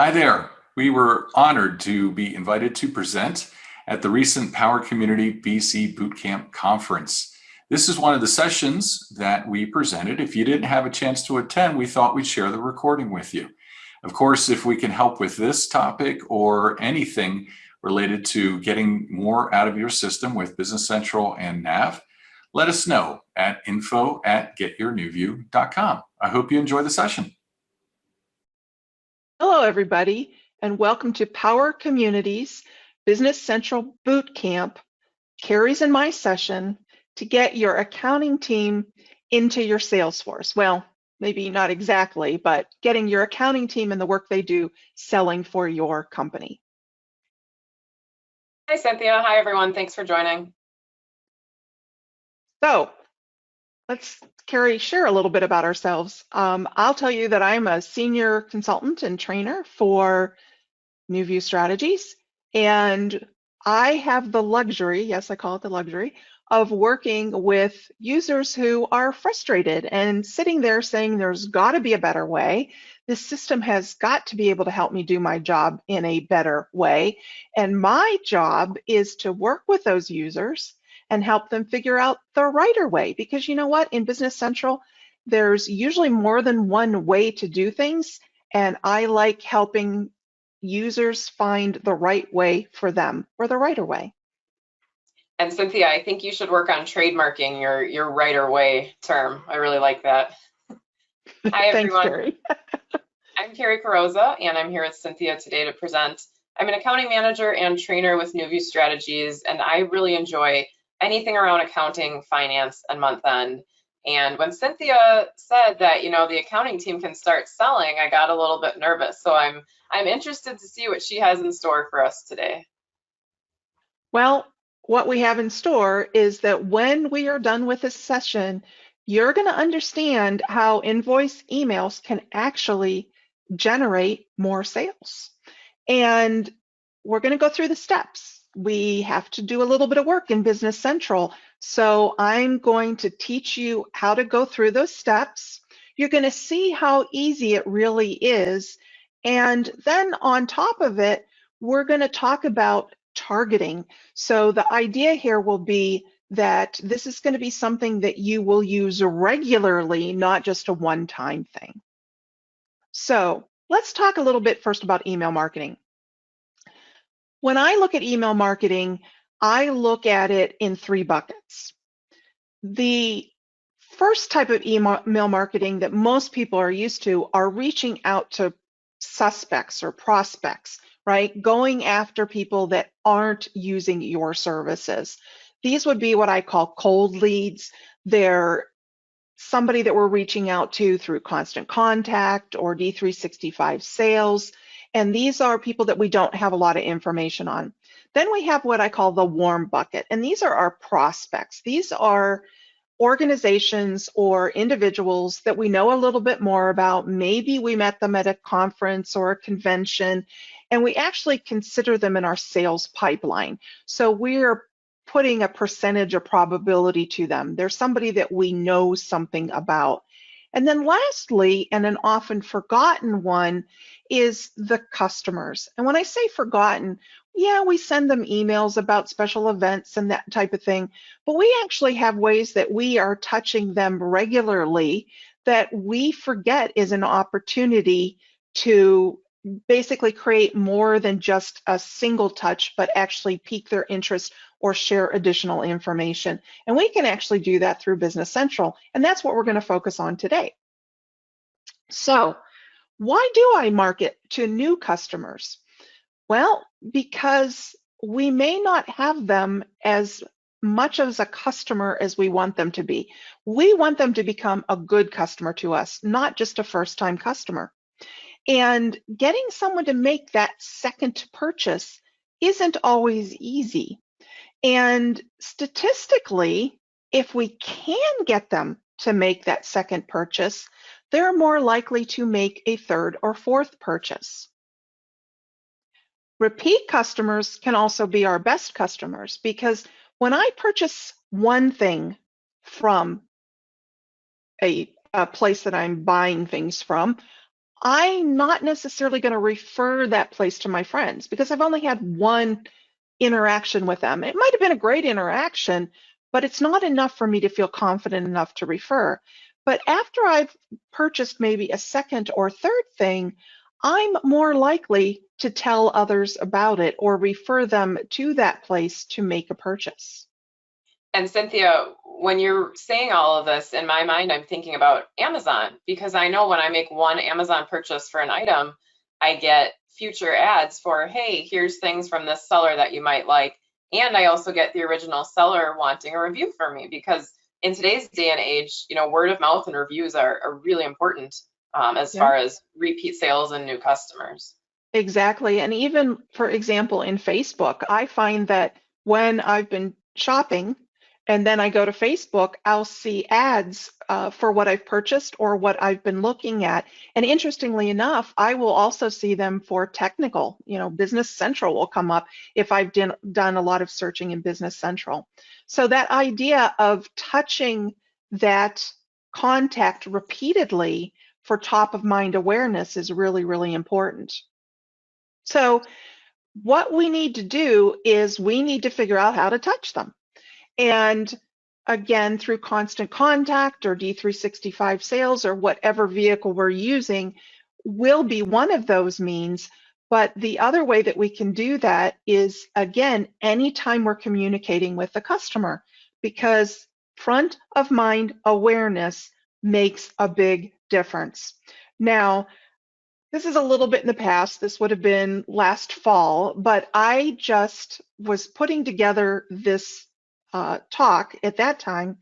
Hi there. We were honored to be invited to present at the recent Power Community BC Bootcamp Conference. This is one of the sessions that we presented. If you didn't have a chance to attend, we thought we'd share the recording with you. Of course, if we can help with this topic or anything related to getting more out of your system with Business Central and Nav, let us know at info@getyournewview.com. I hope you enjoy the session. Hello, everybody, and welcome to Power Community's Business Central Bootcamp, Carrie's and my session to get your accounting team into your Salesforce. Well, maybe not exactly, but getting your accounting team and the work they do selling for your company. Hi, Cynthia. Hi, everyone. Thanks for joining. So let's, Carrie, share a little bit about ourselves. I'll tell you that I'm a senior consultant and trainer for NewView Strategies, and I have the luxury, yes, I call it the luxury, of working with users who are frustrated and sitting there saying there's got to be a better way. This system has got to be able to help me do my job in a better way. And my job is to work with those users and help them figure out the righter way. Because you know what, in Business Central, there's usually more than one way to do things. And I like helping users find the right way for them, or the righter way. And Cynthia, I think you should work on trademarking your righter way term. I really like that. Hi, Thanks, everyone. Carrie. I'm Carrie Carrozza, and I'm here with Cynthia today to present. I'm an accounting manager and trainer with NewView Strategies, and I really enjoy anything around accounting, finance, and month end. And when Cynthia said that, the accounting team can start selling, I got a little bit nervous. So I'm interested to see what she has in store for us today. Well, what we have in store is that when we are done with this session, you're going to understand how invoice emails can actually generate more sales. And we're going to go through the steps. We have to do a little bit of work in Business Central. So I'm going to teach you how to go through those steps. You're going to see how easy it really is. And then on top of it, we're going to talk about targeting. So the idea here will be that this is going to be something that you will use regularly, not just a one-time thing. So let's talk a little bit first about email marketing. When I look at email marketing, I look at it in three buckets. The first type of email marketing that most people are used to are reaching out to suspects or prospects, right? Going after people that aren't using your services. These would be what I call cold leads. They're somebody that we're reaching out to through Constant Contact or D365 sales. And these are people that we don't have a lot of information on. Then we have what I call the warm bucket, and these are our prospects. These are organizations or individuals that we know a little bit more about. Maybe we met them at a conference or a convention, and we actually consider them in our sales pipeline. So we're putting a percentage of probability to them. They're somebody that we know something about. And then lastly, and an often forgotten one, is the customers. And when I say forgotten, yeah, we send them emails about special events and that type of thing, but we actually have ways that we are touching them regularly that we forget is an opportunity to basically create more than just a single touch, but actually pique their interest or share additional information. And we can actually do that through Business Central, and that's what we're going to focus on today. So why do I market to new customers? Well, because we may not have them as much as a customer as we want them to be. We want them to become a good customer to us, not just a first-time customer. And getting someone to make that second purchase isn't always easy. And statistically, if we can get them to make that second purchase, they're more likely to make a third or fourth purchase. Repeat customers can also be our best customers, because when I purchase one thing from a place that I'm buying things from, I'm not necessarily going to refer that place to my friends because I've only had one interaction with them. It might have been a great interaction, but it's not enough for me to feel confident enough to refer. But after I've purchased maybe a second or third thing, I'm more likely to tell others about it or refer them to that place to make a purchase. And Cynthia, when you're saying all of this, in my mind, I'm thinking about Amazon, because I know when I make one Amazon purchase for an item, I get future ads for, hey, here's things from this seller that you might like. And I also get the original seller wanting a review for me, because in today's day and age, word of mouth and reviews are really important as Yeah. far as repeat sales and new customers. Exactly. And even, for example, in Facebook, I find that when I've been shopping and then I go to Facebook, I'll see ads for what I've purchased or what I've been looking at. And interestingly enough, I will also see them for technical. Business Central will come up if I've done a lot of searching in Business Central. So that idea of touching that contact repeatedly for top of mind awareness is really, really important. So what we need to do is we need to figure out how to touch them. And again, through constant contact or D365 sales or whatever vehicle we're using will be one of those means. But the other way that we can do that is, again, anytime we're communicating with the customer, because front of mind awareness makes a big difference. Now, this is a little bit in the past. This would have been last fall, but I just was putting together this talk at that time,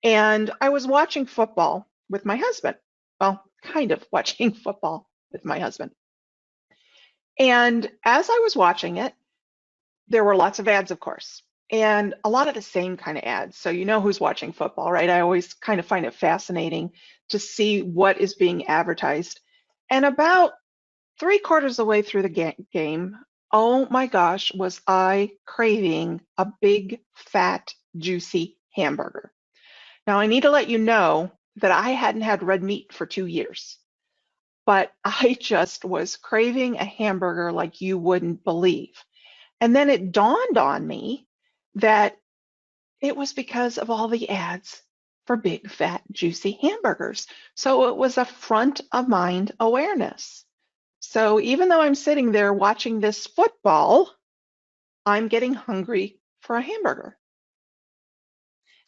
and I was watching football with my husband. Well, kind of watching football with my husband. And as I was watching it, there were lots of ads, of course, and a lot of the same kind of ads. So you know who's watching football, right? I always kind of find it fascinating to see what is being advertised. And about 3/4 of the way through the game, oh my gosh, was I craving a big, fat, juicy hamburger. Now, I need to let you know that I hadn't had red meat for 2 years, but I just was craving a hamburger like you wouldn't believe. And then it dawned on me that it was because of all the ads for big, fat, juicy hamburgers. So it was a front of mind awareness. So even though I'm sitting there watching this football, I'm getting hungry for a hamburger.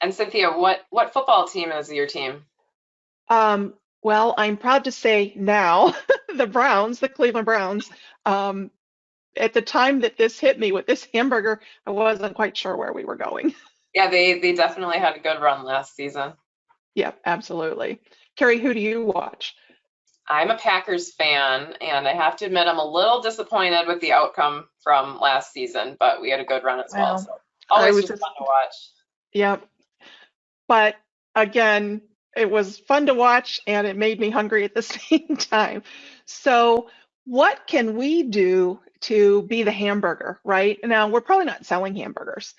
And Cynthia, what football team is your team? Well, I'm proud to say now the Browns, the Cleveland Browns. At the time that this hit me with this hamburger, I wasn't quite sure where we were going. Yeah, they definitely had a good run last season. Yep, absolutely. Carrie, who do you watch? I'm a Packers fan, and I have to admit I'm a little disappointed with the outcome from last season, but we had a good run as well. So always just fun to watch. Yep. But again, it was fun to watch and it made me hungry at the same time. So what can we do to be the hamburger, right? Now, we're probably not selling hamburgers,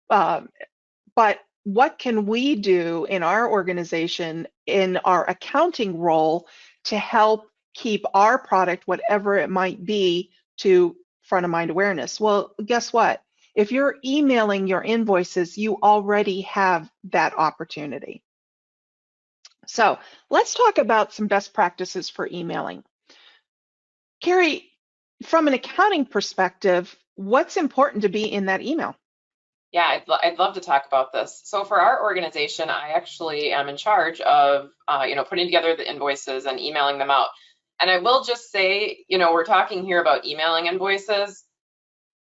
but what can we do in our organization, in our accounting role, to help keep our product, whatever it might be, to front of mind awareness? Well, guess what? If you're emailing your invoices, you already have that opportunity. So let's talk about some best practices for emailing. Carrie, from an accounting perspective, what's important to be in that email? Yeah, I'd love to talk about this. So for our organization, I actually am in charge of, putting together the invoices and emailing them out. And I will just say, we're talking here about emailing invoices.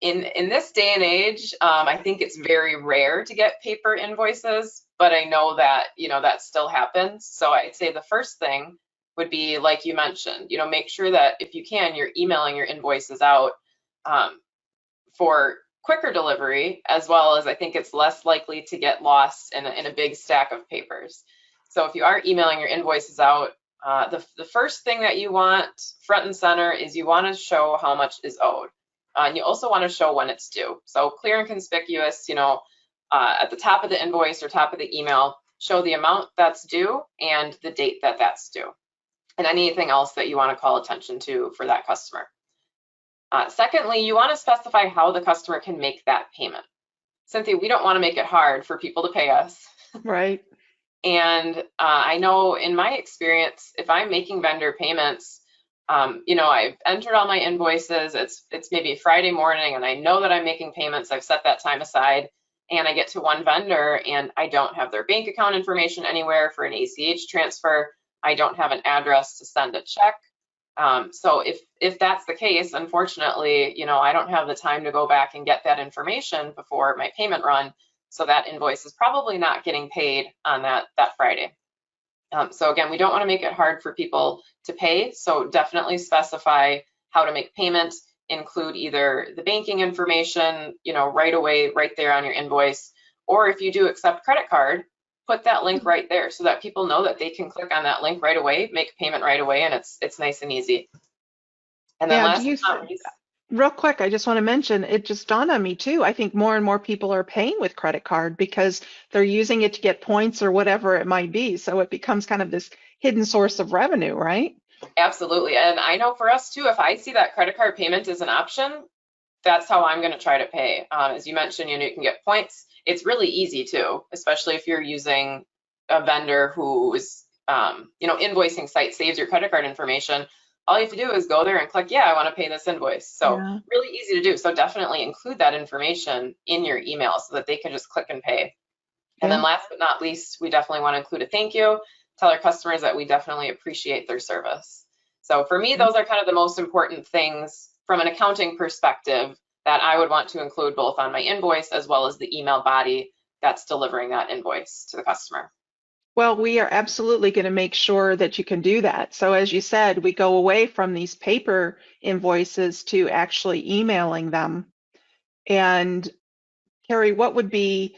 In this day and age, I think it's very rare to get paper invoices, but I know that, that still happens. So I'd say the first thing would be, like you mentioned, make sure that if you can, you're emailing your invoices out for quicker delivery, as well as I think it's less likely to get lost in a big stack of papers. So if you are emailing your invoices out, the first thing that you want front and center is you want to show how much is owed. And you also want to show when it's due. So clear and conspicuous, at the top of the invoice or top of the email, show the amount that's due and the date that that's due. and anything else that you want to call attention to for that customer. Secondly, you want to specify how the customer can make that payment. Cynthia, we don't want to make it hard for people to pay us. Right. And I know in my experience, if I'm making vendor payments, I've entered all my invoices, it's maybe Friday morning and I know that I'm making payments, I've set that time aside, and I get to one vendor and I don't have their bank account information anywhere for an ACH transfer. I don't have an address to send a check. So if that's the case, unfortunately, I don't have the time to go back and get that information before my payment run. So that invoice is probably not getting paid on that Friday. So again, we don't want to make it hard for people to pay. So definitely specify how to make payment, include either the banking information, right away, right there on your invoice, or if you do accept credit card, put that link right there so that people know that they can click on that link right away, make payment right away, and it's nice and easy. And then last but not least, real quick, I just want to mention, it just dawned on me too. I think more and more people are paying with credit card because they're using it to get points or whatever it might be. So it becomes kind of this hidden source of revenue, right? Absolutely. And I know for us too, if I see that credit card payment as an option, that's how I'm going to try to pay. As you mentioned, you can get points. It's really easy too, especially if you're using a vendor who's, invoicing site saves your credit card information. All you have to do is go there and click, yeah, I want to pay this invoice. So really easy to do. So definitely include that information in your email so that they can just click and pay. And then last but not least, we definitely want to include a thank you. Tell our customers that we definitely appreciate their service. So for me, those are kind of the most important things from an accounting perspective that I would want to include both on my invoice as well as the email body that's delivering that invoice to the customer. Well, we are absolutely going to make sure that you can do that. So as you said, we go away from these paper invoices to actually emailing them. And Carrie, what would be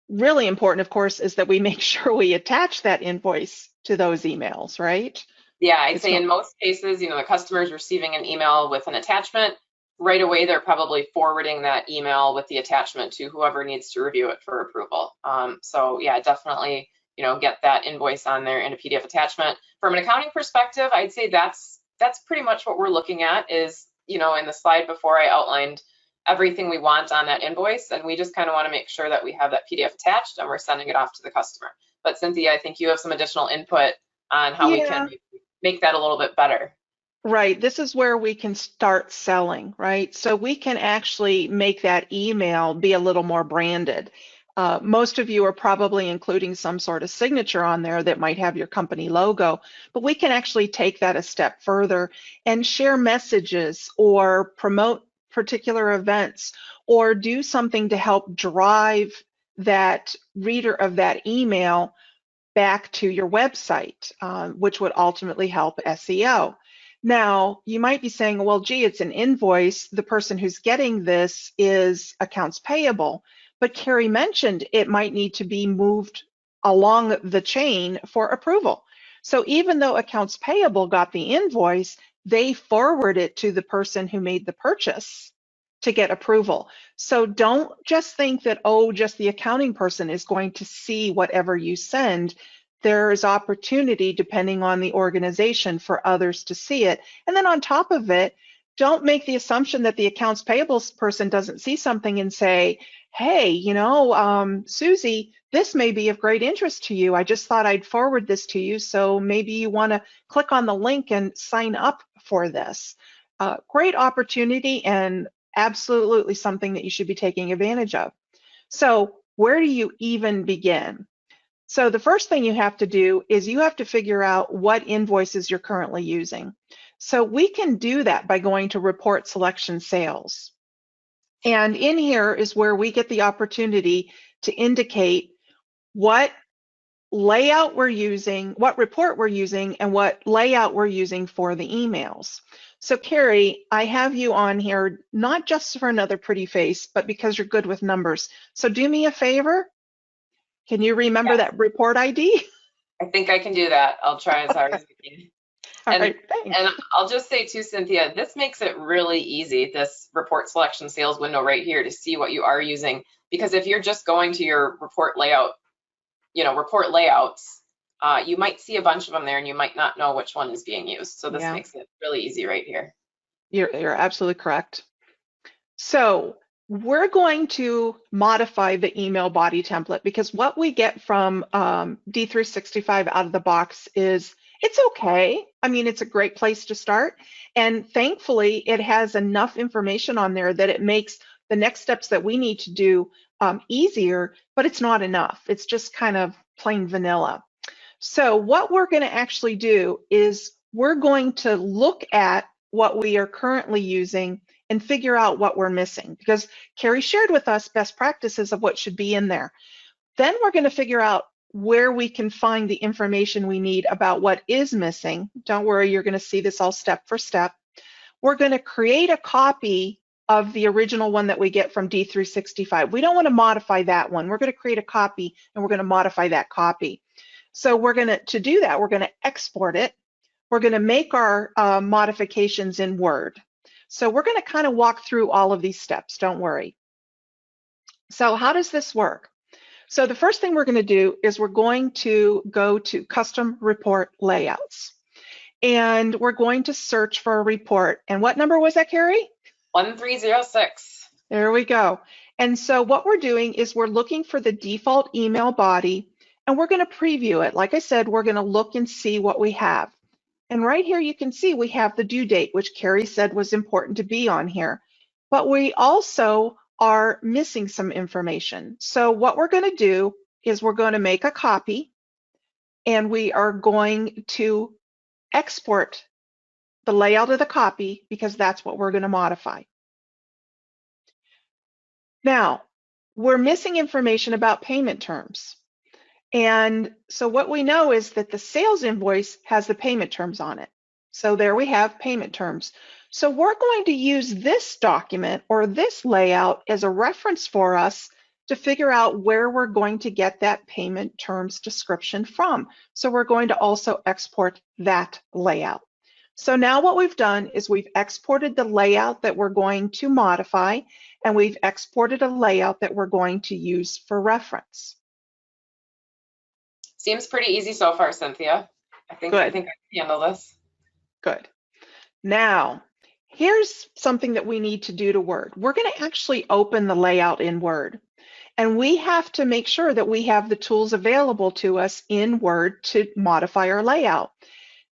really important, of course, is that we make sure we attach that invoice to those emails, right? Yeah, I'd say in most cases, the customer's receiving an email with an attachment. Right away, they're probably forwarding that email with the attachment to whoever needs to review it for approval. So yeah, definitely, get that invoice on there in a PDF attachment. From an accounting perspective, I'd say that's pretty much what we're looking at is, in the slide before I outlined everything we want on that invoice, and we just kind of want to make sure that we have that PDF attached and we're sending it off to the customer. But Cynthia, I think you have some additional input on how we can make that a little bit better. Right. This is where we can start selling, right? So we can actually make that email be a little more branded. Most of you are probably including some sort of signature on there that might have your company logo, but we can actually take that a step further and share messages or promote particular events or do something to help drive that reader of that email back to your website, which would ultimately help SEO. Now, you might be saying, well, gee, it's an invoice. The person who's getting this is accounts payable. But Carrie mentioned it might need to be moved along the chain for approval. So even though accounts payable got the invoice, they forward it to the person who made the purchase to get approval. So don't just think that, oh, just the accounting person is going to see whatever you send. There is opportunity, depending on the organization, for others to see it. And then on top of it, don't make the assumption that the accounts payable person doesn't see something and say, hey, Susie, this may be of great interest to you. I just thought I'd forward this to you. So maybe you want to click on the link and sign up for this. Great opportunity and absolutely something that you should be taking advantage of. So where do you even begin? So the first thing you have to do is you have to figure out what invoices you're currently using. So we can do that by going to Report Selection Sales. And in here is where we get the opportunity to indicate what layout we're using, what report we're using, and what layout we're using for the emails. So Carrie, I have you on here, not just for another pretty face, but because you're good with numbers. So do me a favor. Can you remember that report ID? I think I can do that. I'll try as hard as I can. All right, thanks. And I'll just say too, Cynthia, this makes it really easy, this report selection sales window right here, to see what you are using. Because if you're just going to your report layout, report layouts, you might see a bunch of them there and you might not know which one is being used. So this Yeah, makes it really easy right here. you're absolutely correct. So we're going to modify the email body template because what we get from D365 out of the box is it's okay. I mean, it's a great place to start. And thankfully, it has enough information on there that it makes the next steps that we need to do easier, but it's not enough. It's just kind of plain vanilla. So what we're going to actually do is we're going to look at what we are currently using and figure out what we're missing, because Carrie shared with us best practices of what should be in there. Then we're going to figure out where we can find the information we need about what is missing. Don't worry, you're going to see this all step for step. We're going to create a copy of the original one that we get from D365. We don't want to modify that one. We're going to create a copy and we're going to modify that copy. So we're going to do that, we're going to export it. We're going to make our modifications in Word. So we're going to kind of walk through all of these steps, don't worry. So how does this work? So the first thing we're going to do is we're going to go to Custom Report Layouts. And we're going to search for a report. And what number was that, Carrie? 1306. There we go. And so what we're doing is we're looking for the default email body, and we're going to preview it. Like I said, we're going to look and see what we have. And right here you can see we have the due date, which Carrie said was important to be on here. But we also are missing some information. So what we're going to do is we're going to make a copy, and we are going to export the layout of the copy because that's what we're going to modify. Now, we're missing information about payment terms. And so what we know is that the sales invoice has the payment terms on it. So there we have payment terms. So we're going to use this document or this layout as a reference for us to figure out where we're going to get that payment terms description from. So we're going to also export that layout. So now what we've done is we've exported the layout that we're going to modify, and we've exported a layout that we're going to use for reference. Seems pretty easy so far, Cynthia. I think Good. I can handle this. Good. Now, here's something that we need to do to Word. We're going to actually open the layout in Word. And we have to make sure that we have the tools available to us in Word to modify our layout.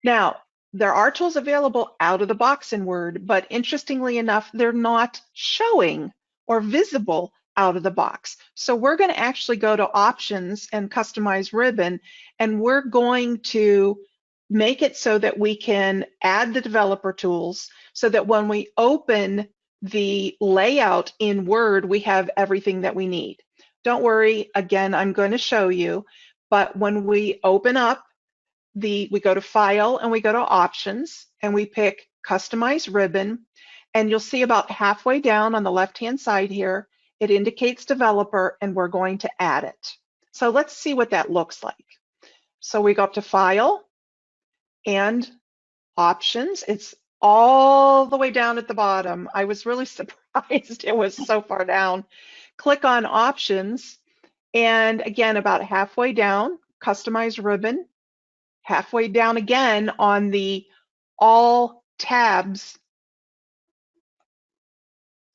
Now, there are tools available out of the box in Word, but interestingly enough, they're not showing or visible out of the box. So we're going to actually go to Options and Customize Ribbon, and we're going to make it so that we can add the developer tools so that when we open the layout in Word, we have everything that we need. Don't worry, again, I'm going to show you, but when we open up, we go to File and we go to Options and we pick Customize Ribbon, and you'll see about halfway down on the left-hand side here, it indicates Developer, and we're going to add it. So let's see what that looks like. So we go up to File and Options. It's all the way down at the bottom. I was really surprised it was so far down. Click on Options, and again, about halfway down, Customize Ribbon. Halfway down again on the All Tabs.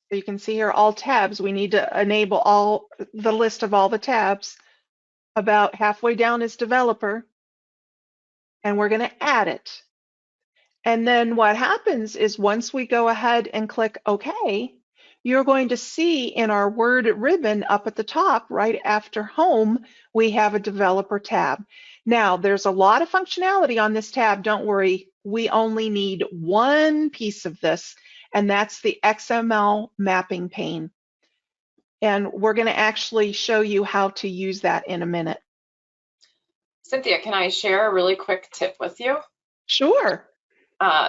So you can see here, All Tabs. We need to enable the list of all the tabs. About halfway down is Developer, and we're going to add it. And then what happens is once we go ahead and click OK, you're going to see in our Word ribbon up at the top, right after Home, we have a Developer tab. Now, there's a lot of functionality on this tab. Don't worry, we only need one piece of this, and that's the XML mapping pane. And we're going to actually show you how to use that in a minute. Cynthia, can I share a really quick tip with you? Sure.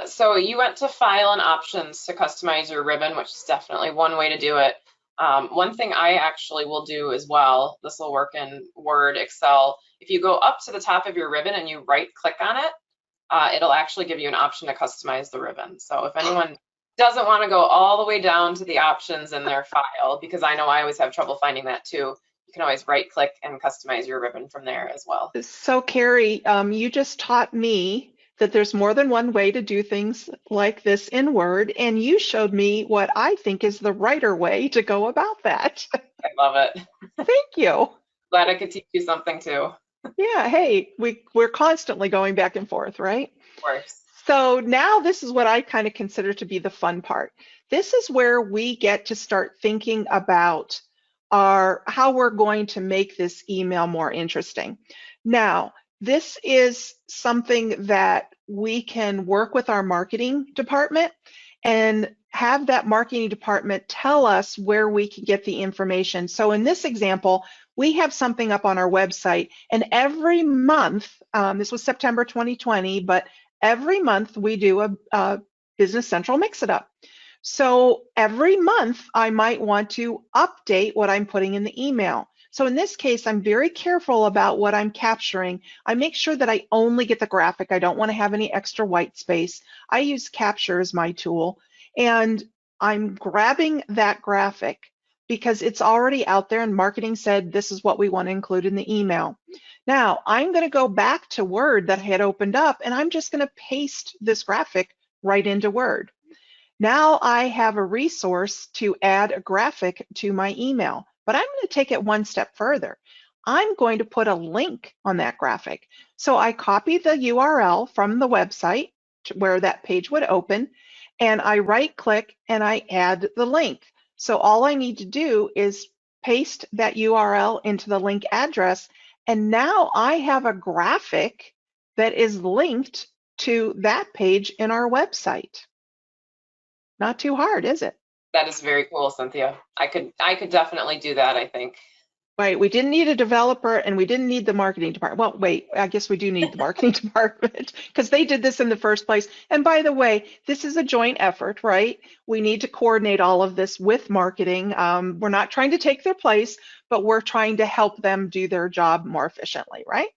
So you went to File and Options to customize your ribbon, which is definitely one way to do it. One thing I actually will do as well, this will work in Word, Excel. If you go up to the top of your ribbon and you right-click on it, it'll actually give you an option to customize the ribbon. So if anyone doesn't want to go all the way down to the options in their file, because I know I always have trouble finding that too, you you can always right click and customize your ribbon from there as well. So Carrie, you just taught me that there's more than one way to do things like this in Word, and you showed me what I think is the righter way to go about that. I love it. Thank you. Glad I could teach you something too. Yeah, hey, we're constantly going back and forth, right? Of course. So now this is what I kind of consider to be the fun part. This is where we get to start thinking about how we're going to make this email more interesting. Now, this is something that we can work with our marketing department and have that marketing department tell us where we can get the information. So in this example, we have something up on our website, and every month, this was September 2020, but every month we do a Business Central Mix It Up. So every month I might want to update what I'm putting in the email. So in this case, I'm very careful about what I'm capturing. I make sure that I only get the graphic. I don't want to have any extra white space. I use Capture as my tool, and I'm grabbing that graphic because it's already out there and marketing said this is what we want to include in the email. Now I'm going to go back to Word that I had opened up, and I'm just going to paste this graphic right into Word. Now I have a resource to add a graphic to my email, but I'm going to take it one step further. I'm going to put a link on that graphic. So I copy the URL from the website to where that page would open, and I right click and I add the link. So all I need to do is paste that URL into the link address, and now I have a graphic that is linked to that page in our website. Not too hard, is it? That is very cool, Cynthia. I could definitely do that, I think. Right, we didn't need a developer and we didn't need the marketing department. Well, wait, I guess we do need the marketing department because they did this in the first place. And by the way, this is a joint effort, right? We need to coordinate all of this with marketing. We're not trying to take their place, but we're trying to help them do their job more efficiently, right?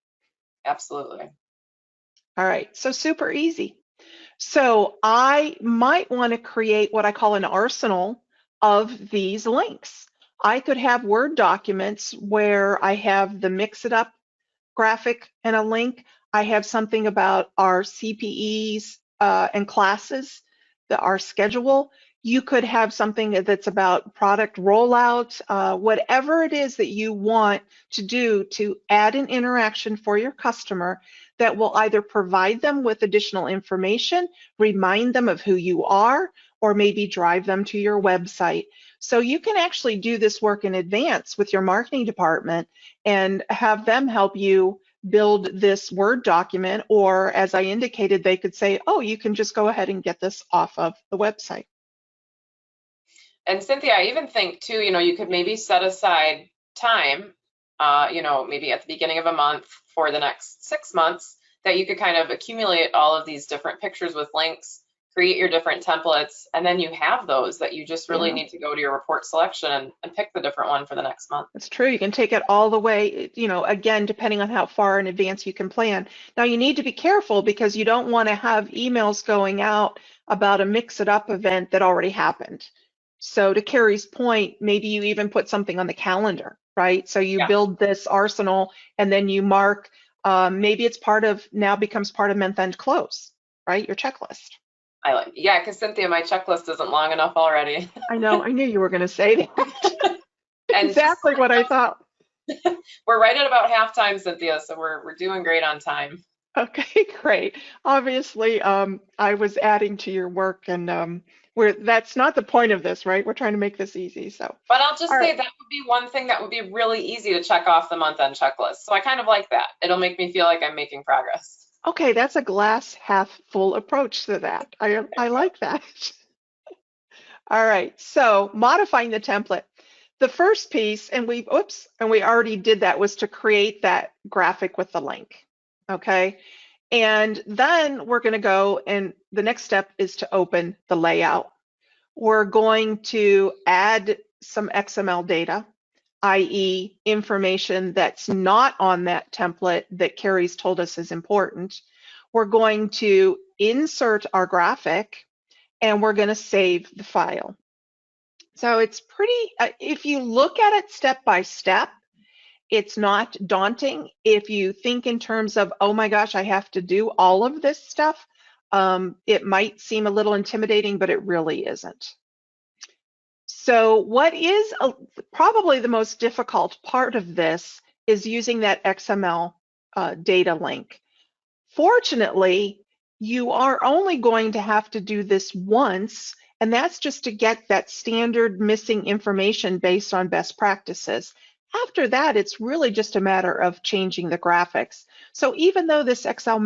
Absolutely. All right, so super easy. So I might want to create what I call an arsenal of these links. I could have Word documents where I have the Mix It Up graphic and a link. I have something about our CPEs and classes, our schedule. You could have something that's about product rollout, whatever it is that you want to do to add an interaction for your customer that will either provide them with additional information, remind them of who you are, or maybe drive them to your website. So you can actually do this work in advance with your marketing department and have them help you build this Word document, or as I indicated, they could say, oh, you can just go ahead and get this off of the website. And Cynthia, I even think too, you could maybe set aside time, maybe at the beginning of a month for the next 6 months, that you could kind of accumulate all of these different pictures with links, create your different templates, and then you have those that you just really need to go to your report selection and pick the different one for the next month. That's true. You can take it all the way, again, depending on how far in advance you can plan. Now you need to be careful because you don't want to have emails going out about a Mix It Up event that already happened. So to Carrie's point, maybe you even put something on the calendar, right? So you build this arsenal and then you mark, maybe it's now becomes part of month-end close, right? Your checklist. Because Cynthia, my checklist isn't long enough already. I know, I knew you were going to say that. And exactly what I thought. We're right at about halftime, Cynthia, so we're doing great on time. Okay, great. Obviously, I was adding to your work, and that's not the point of this, right? We're trying to make this easy. So, but I'll just say that would be one thing that would be really easy to check off the month-end checklist. So I kind of like that. It'll make me feel like I'm making progress. Okay, that's a glass half full approach to that. I like that. All right, so modifying the template. The first piece, and we already did that, was to create that graphic with the link. Okay, and then we're going to go, and the next step is to open the layout. We're going to add some XML data, i.e. information that's not on that template that Carrie's told us is important. We're going to insert our graphic, and we're going to save the file. So it's pretty, if you look at it step by step, It's not daunting. If you think in terms of, oh my gosh, I have to do all of this stuff, it might seem a little intimidating, but it really isn't. So what is probably the most difficult part of this is using that XML data link. Fortunately, you are only going to have to do this once, and that's just to get that standard missing information based on best practices. After that, it's really just a matter of changing the graphics. So even though this XML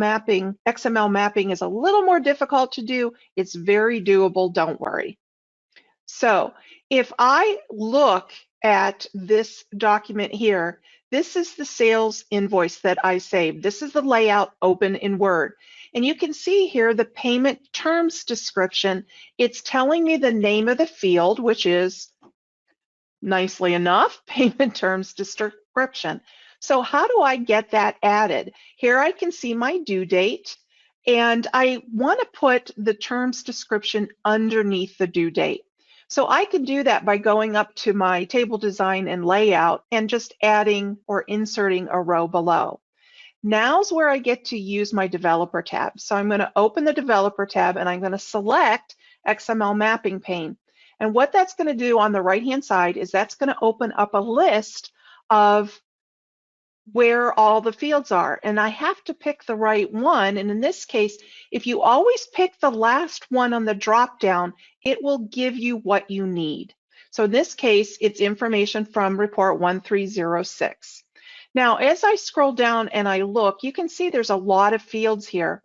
mapping is a little more difficult to do, it's very doable, don't worry. So if I look at this document here, this is the sales invoice that I saved. This is the layout open in Word. And you can see here the payment terms description. It's telling me the name of the field, which is, nicely enough, payment terms description. So how do I get that added? Here I can see my due date, and I want to put the terms description underneath the due date. So I can do that by going up to my table design and layout and just adding or inserting a row below. Now's where I get to use my developer tab. So I'm going to open the developer tab and I'm going to select XML mapping pane. And what that's going to do on the right-hand side is that's going to open up a list of where all the fields are. And I have to pick the right one. And in this case, if you always pick the last one on the drop-down, it will give you what you need. So in this case, it's information from report 1306. Now, as I scroll down and I look, you can see there's a lot of fields here,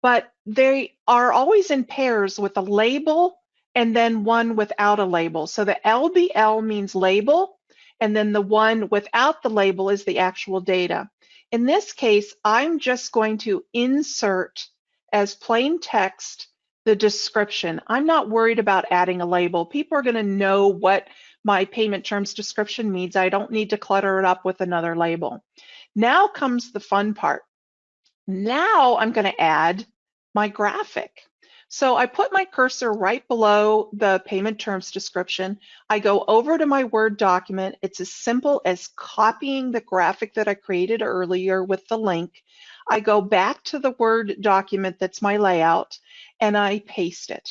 but they are always in pairs with a label and then one without a label. So the LBL means label, and then the one without the label is the actual data. In this case, I'm just going to insert as plain text the description. I'm not worried about adding a label. People are going to know what my payment terms description means. I don't need to clutter it up with another label. Now comes the fun part. Now I'm going to add my graphic. So I put my cursor right below the payment terms description. I go over to my Word document. It's as simple as copying the graphic that I created earlier with the link. I go back to the Word document that's my layout, and I paste it.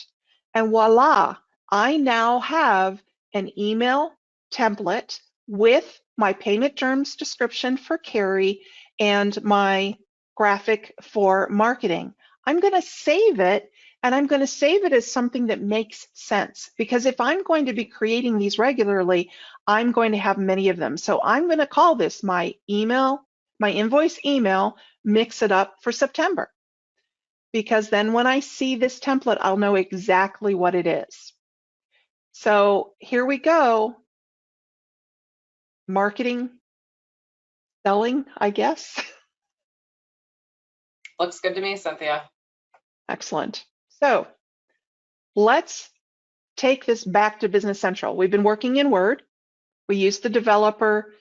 And voila, I now have an email template with my payment terms description for Carrie and my graphic for marketing. I'm going to save it, and I'm going to save it as something that makes sense, because if I'm going to be creating these regularly, I'm going to have many of them. So I'm going to call this my invoice email, mix it up for September, because then when I see this template, I'll know exactly what it is. So here we go. Marketing, selling, I guess. Looks good to me, Cynthia. Excellent. So let's take this back to Business Central. We've been working in Word. We used the developer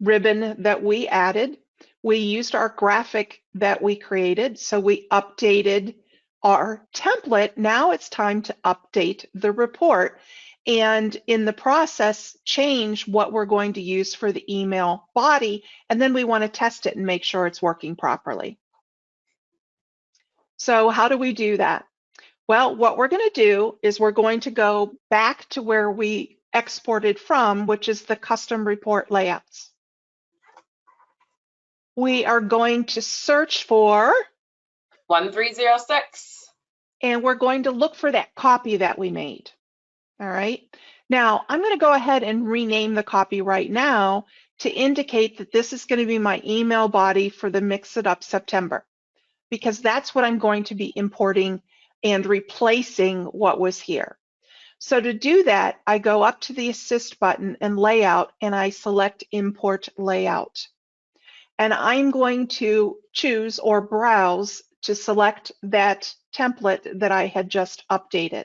ribbon that we added. We used our graphic that we created. So we updated our template. Now it's time to update the report, and in the process, change what we're going to use for the email body. And then we want to test it and make sure it's working properly. So how do we do that? Well, what we're going to do is we're going to go back to where we exported from, which is the custom report layouts. We are going to search for 1306. And we're going to look for that copy that we made. All right. Now, I'm going to go ahead and rename the copy right now to indicate that this is going to be my email body for the Mix It Up September, because that's what I'm going to be importing and replacing what was here. So to do that, I go up to the Assist button and Layout, and I select Import Layout. And I'm going to choose or browse to select that template that I had just updated.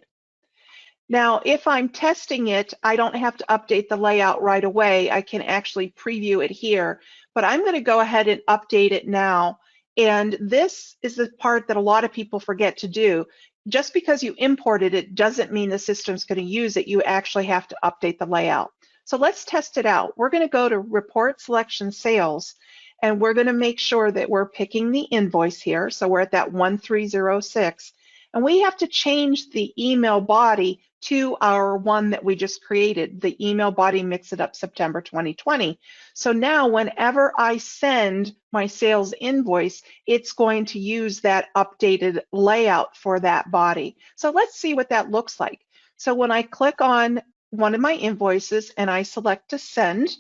Now, if I'm testing it, I don't have to update the layout right away. I can actually preview it here, but I'm going to go ahead and update it now. And this is the part that a lot of people forget to do. Just because you imported it doesn't mean the system's going to use it. You actually have to update the layout. So let's test it out. We're going to go to Report Selection Sales, and we're going to make sure that we're picking the invoice here. So we're at that 1306. And we have to change the email body to our one that we just created, the email body Mix It Up September 2020. So now whenever I send my sales invoice, it's going to use that updated layout for that body. So let's see what that looks like. So when I click on one of my invoices and I select to send,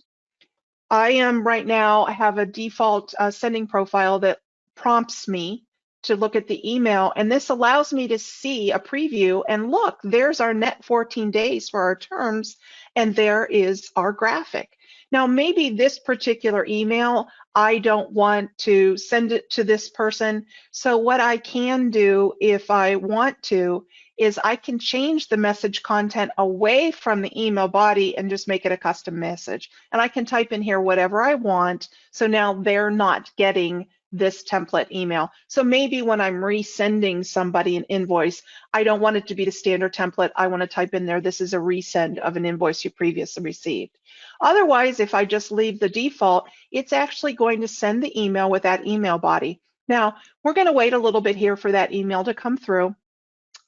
I am right now, I have a default sending profile that prompts me to look at the email, and this allows me to see a preview and look, there's our net 14 days for our terms, and there is our graphic. Now, maybe this particular email, I don't want to send it to this person, so what I can do if I want to is I can change the message content away from the email body and just make it a custom message. And I can type in here whatever I want. So now they're not getting this template email. So maybe when I'm resending somebody an invoice, I don't want it to be the standard template. I want to type in there, this is a resend of an invoice you previously received. Otherwise, if I just leave the default, it's actually going to send the email with that email body. Now, we're going to wait a little bit here for that email to come through.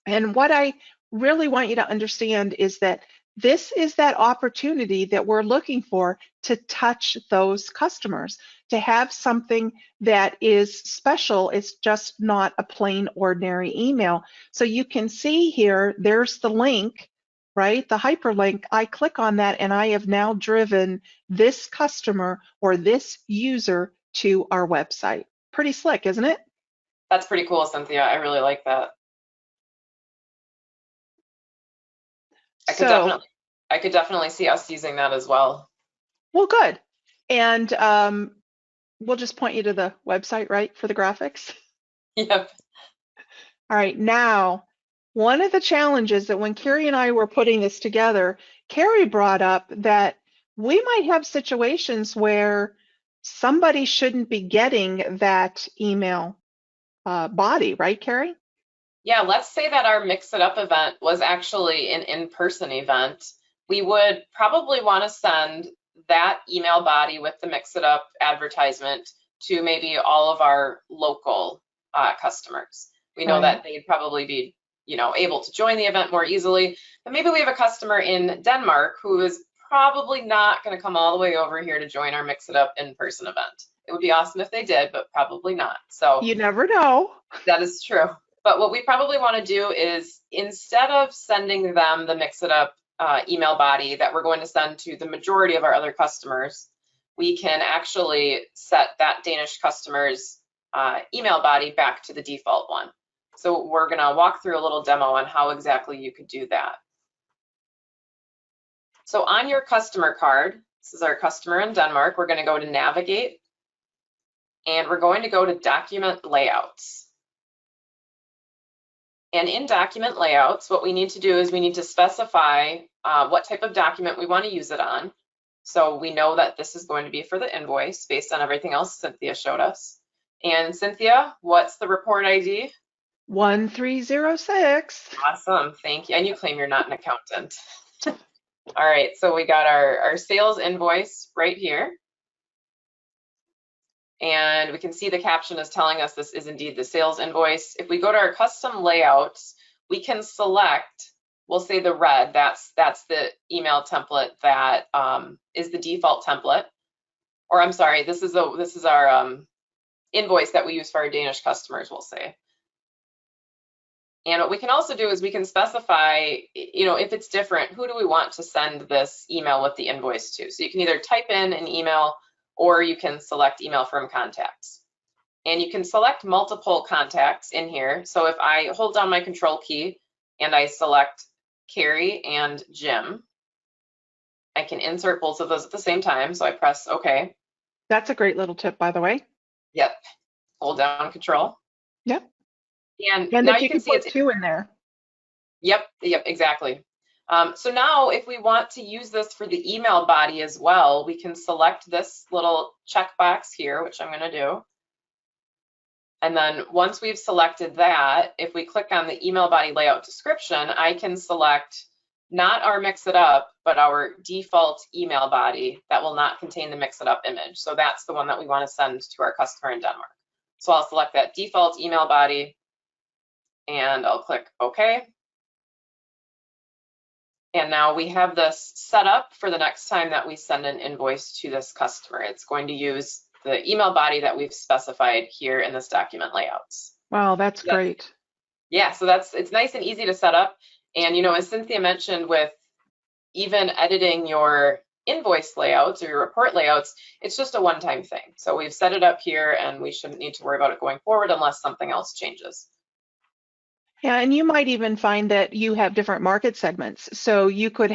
And what I really want you to understand is that this is that opportunity that we're looking for to touch those customers, to have something that is special. It's just not a plain ordinary email. So you can see here, there's the link, right? The hyperlink. I click on that and I have now driven this customer or this user to our website. Pretty slick, isn't it? That's pretty cool, Cynthia. I really like that. I could definitely see us using that as well. Well, good. And we'll just point you to the website, right, for the graphics? Yep. All right, now, one of the challenges that when Carrie and I were putting this together, Carrie brought up that we might have situations where somebody shouldn't be getting that email body, right, Carrie? Yeah, let's say that our Mix It Up event was actually an in-person event. We would probably want to send that email body with the Mix It Up advertisement to maybe all of our local customers. We know that they'd probably be, able to join the event more easily. But maybe we have a customer in Denmark who is probably not going to come all the way over here to join our Mix It Up in-person event. It would be awesome if they did, but probably not. So you never know. That is true. But what we probably want to do is, instead of sending them the Mix It Up email body that we're going to send to the majority of our other customers, we can actually set that Danish customer's email body back to the default one. So we're going to walk through a little demo on how exactly you could do that. So on your customer card, this is our customer in Denmark, we're going to go to Navigate, and we're going to go to Document Layouts. And in document layouts, what we need to do is we need to specify what type of document we want to use it on. So we know that this is going to be for the invoice based on everything else Cynthia showed us. And Cynthia, what's the report ID? 1306. Awesome, thank you. And you claim you're not an accountant. All right, so we got our sales invoice right here. And we can see the caption is telling us this is indeed the sales invoice. If we go to our custom layouts, we can select, we'll say the red, that's the email template that is the default template. Or I'm sorry, this is our invoice that we use for our Danish customers, we'll say. And what we can also do is we can specify, if it's different, who do we want to send this email with the invoice to? So you can either type in an email or you can select email from contacts. And you can select multiple contacts in here. So if I hold down my control key and I select Carrie and Jim, I can insert both of those at the same time. So I press OK. That's a great little tip, by the way. Yep. Hold down control. Yep. And now you can see put two in there. Yep, exactly. So now if we want to use this for the email body as well, we can select this little checkbox here, which I'm going to do. And then once we've selected that, if we click on the email body layout description, I can select, not our mix it up, but our default email body that will not contain the mix it up image. So that's the one that we want to send to our customer in Denmark. So I'll select that default email body and I'll click OK. And now we have this set up for the next time that we send an invoice to this customer. It's going to use the email body that we've specified here in this document layouts. Wow, that's great. Yeah, so it's nice and easy to set up. And, as Cynthia mentioned, with even editing your invoice layouts or your report layouts, it's just a one-time thing. So we've set it up here and we shouldn't need to worry about it going forward unless something else changes. Yeah, and you might even find that you have different market segments. So you could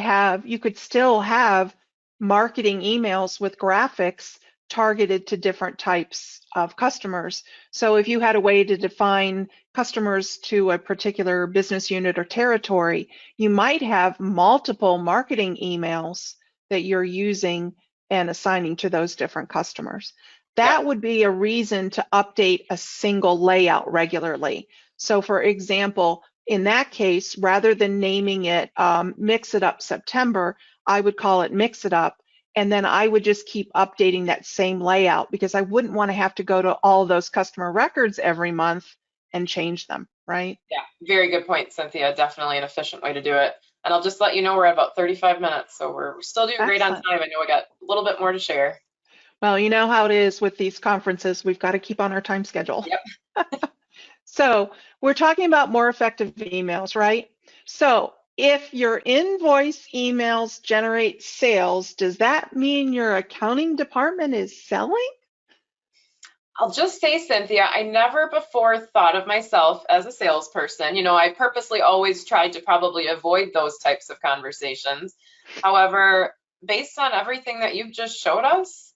still have marketing emails with graphics targeted to different types of customers. So if you had a way to define customers to a particular business unit or territory, you might have multiple marketing emails that you're using and assigning to those different customers. That would be a reason to update a single layout regularly. So for example, in that case, rather than naming it Mix It Up September, I would call it Mix It Up. And then I would just keep updating that same layout because I wouldn't want to have to go to all those customer records every month and change them, right? Yeah, very good point, Cynthia. Definitely an efficient way to do it. And I'll just let you know we're at about 35 minutes, so we're still doing great on time. I know we got a little bit more to share. Well, you know how it is with these conferences. We've got to keep on our time schedule. Yep. So we're talking about more effective emails, right? So if your invoice emails generate sales, does that mean your accounting department is selling? I'll just say, Cynthia, I never before thought of myself as a salesperson. I purposely always tried to probably avoid those types of conversations. However, based on everything that you've just showed us,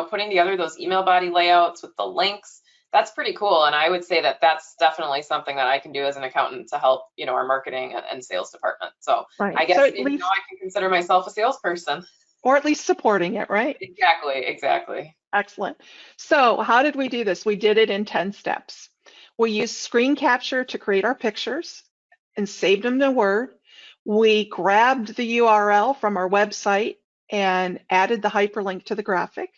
putting together those email body layouts with the links, that's pretty cool. And I would say that that's definitely something that I can do as an accountant to help, our marketing and sales department. So right. I guess so I can consider myself a salesperson. Or at least supporting it, right? Exactly. Excellent. So how did we do this? We did it in 10 steps. We used screen capture to create our pictures and saved them to Word. We grabbed the URL from our website and added the hyperlink to the graphic.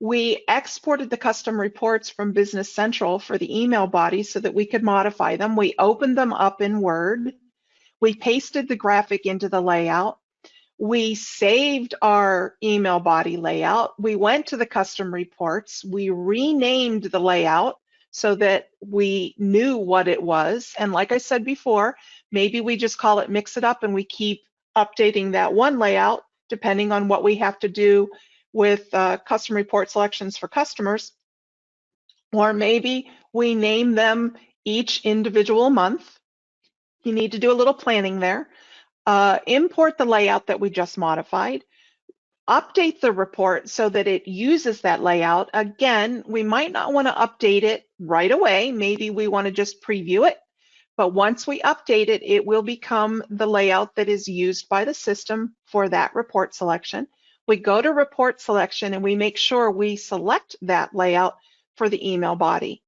We exported the custom reports from Business Central for the email body so that we could modify them. We opened them up in Word. We pasted the graphic into the layout. We saved our email body layout. We went to the custom reports. We renamed the layout so that we knew what it was. And like I said before, maybe we just call it Mix It Up and we keep updating that one layout depending on what we have to do with custom report selections for customers. Or maybe we name them each individual month. You need to do a little planning there. Import the layout that we just modified, update the report so that it uses that layout. Again, we might not want to update it right away. Maybe we want to just preview it. But once we update it, it will become the layout that is used by the system for that report selection. We go to report selection and we make sure we select that layout for the email body.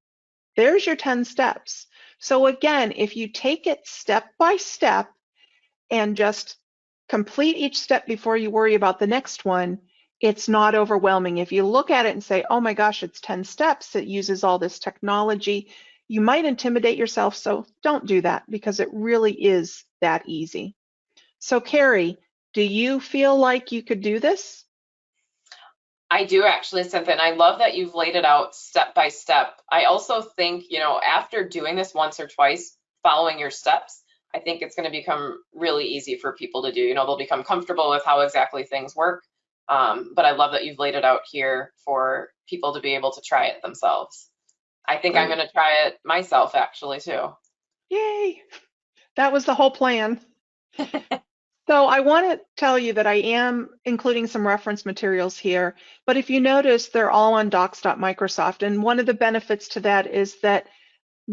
There's your 10 steps. So again, if you take it step by step, and just complete each step before you worry about the next one, it's not overwhelming. If you look at it and say, oh my gosh, it's 10 steps, it uses all this technology, you might intimidate yourself, so don't do that because it really is that easy. So Carrie, do you feel like you could do this? I do actually, Cynthia, and I love that you've laid it out step by step. I also think, after doing this once or twice, following your steps, I think it's going to become really easy for people to do. They'll become comfortable with how exactly things work. But I love that you've laid it out here for people to be able to try it themselves. I think I'm going to try it myself actually too. Yay! That was the whole plan. So I want to tell you that I am including some reference materials here, but if you notice, they're all on docs.microsoft. And one of the benefits to that is that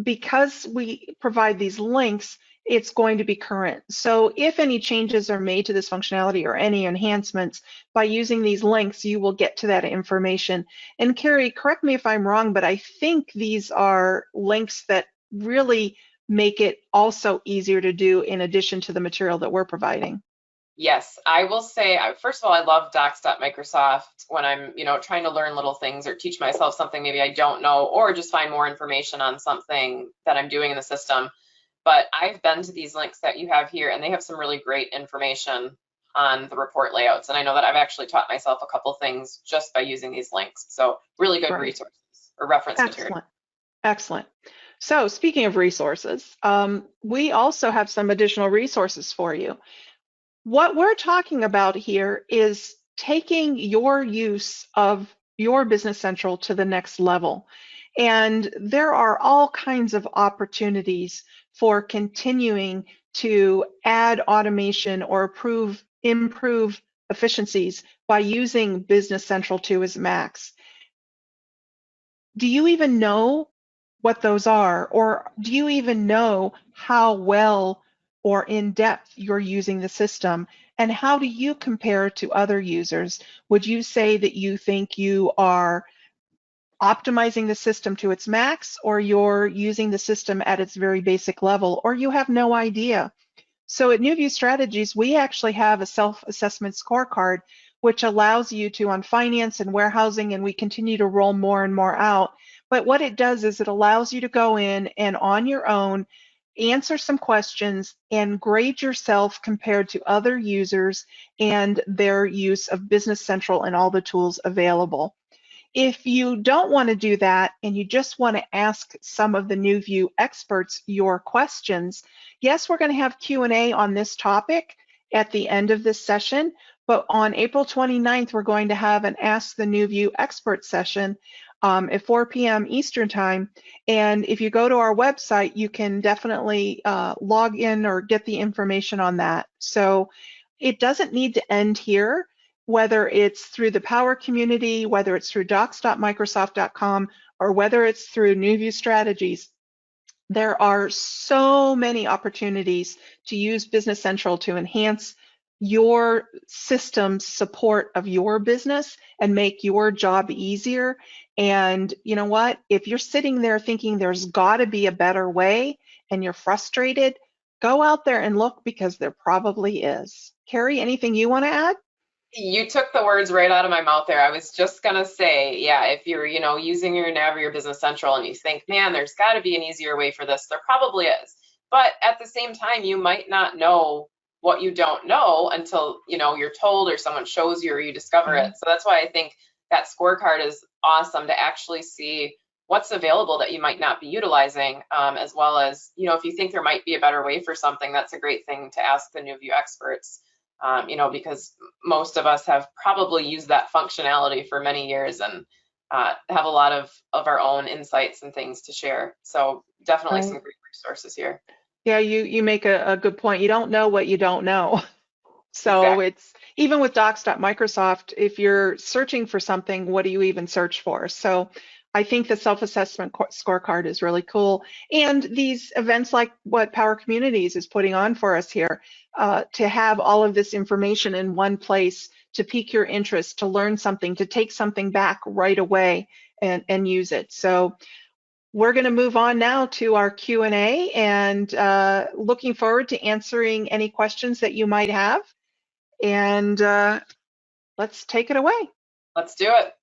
because we provide these links, it's going to be current. So if any changes are made to this functionality or any enhancements, by using these links, you will get to that information. And Carrie, correct me if I'm wrong, but I think these are links that really make it also easier to do in addition to the material that we're providing? Yes, I will say, first of all, I love docs.microsoft when I'm, trying to learn little things or teach myself something maybe I don't know, or just find more information on something that I'm doing in the system. But I've been to these links that you have here, and they have some really great information on the report layouts. And I know that I've actually taught myself a couple things just by using these links. So really good resources or reference material. Excellent. So speaking of resources, we also have some additional resources for you. What we're talking about here is taking your use of your Business Central to the next level. And there are all kinds of opportunities for continuing to add automation or improve efficiencies by using Business Central to its max. Do you even know what those are? Or do you even know how well or in depth you're using the system? And how do you compare to other users? Would you say that you think you are optimizing the system to its max, or you're using the system at its very basic level, or you have no idea? So at NewView Strategies, we actually have a self-assessment scorecard, which allows you to, on finance and warehousing, and we continue to roll more and more out. But what it does is it allows you to go in and on your own, answer some questions and grade yourself compared to other users and their use of Business Central and all the tools available. If you don't want to do that and you just want to ask some of the NewView experts your questions, yes, we're going to have Q&A on this topic at the end of this session, but on April 29th, we're going to have an Ask the NewView Expert session at 4 p.m. Eastern Time. And if you go to our website, you can definitely log in or get the information on that. So it doesn't need to end here. Whether it's through the Power community, whether it's through docs.microsoft.com, or whether it's through NewView Strategies, there are so many opportunities to use Business Central to enhance your system's support of your business and make your job easier. And you know what? If you're sitting there thinking there's got to be a better way and you're frustrated, go out there and look, because there probably is. Carrie, anything you want to add? You took the words right out of my mouth there. I was just gonna say, yeah, if you're, using your Nav or your Business Central and you think, man, there's got to be an easier way for this, there probably is. But at the same time, you might not know what you don't know until, you're told or someone shows you or you discover it. So that's why I think that scorecard is awesome, to actually see what's available that you might not be utilizing, as well as, if you think there might be a better way for something, that's a great thing to ask the NewView experts. Because most of us have probably used that functionality for many years and have a lot of our own insights and things to share. So definitely some great resources here. Yeah, you make a good point. You don't know what you don't know. So It's even with docs.microsoft, if you're searching for something, what do you even search for? So I think the self-assessment scorecard is really cool. And these events like what Power Communities is putting on for us here, to have all of this information in one place, to pique your interest, to learn something, to take something back right away and use it. So we're going to move on now to our Q&A, and looking forward to answering any questions that you might have. And let's take it away. Let's do it.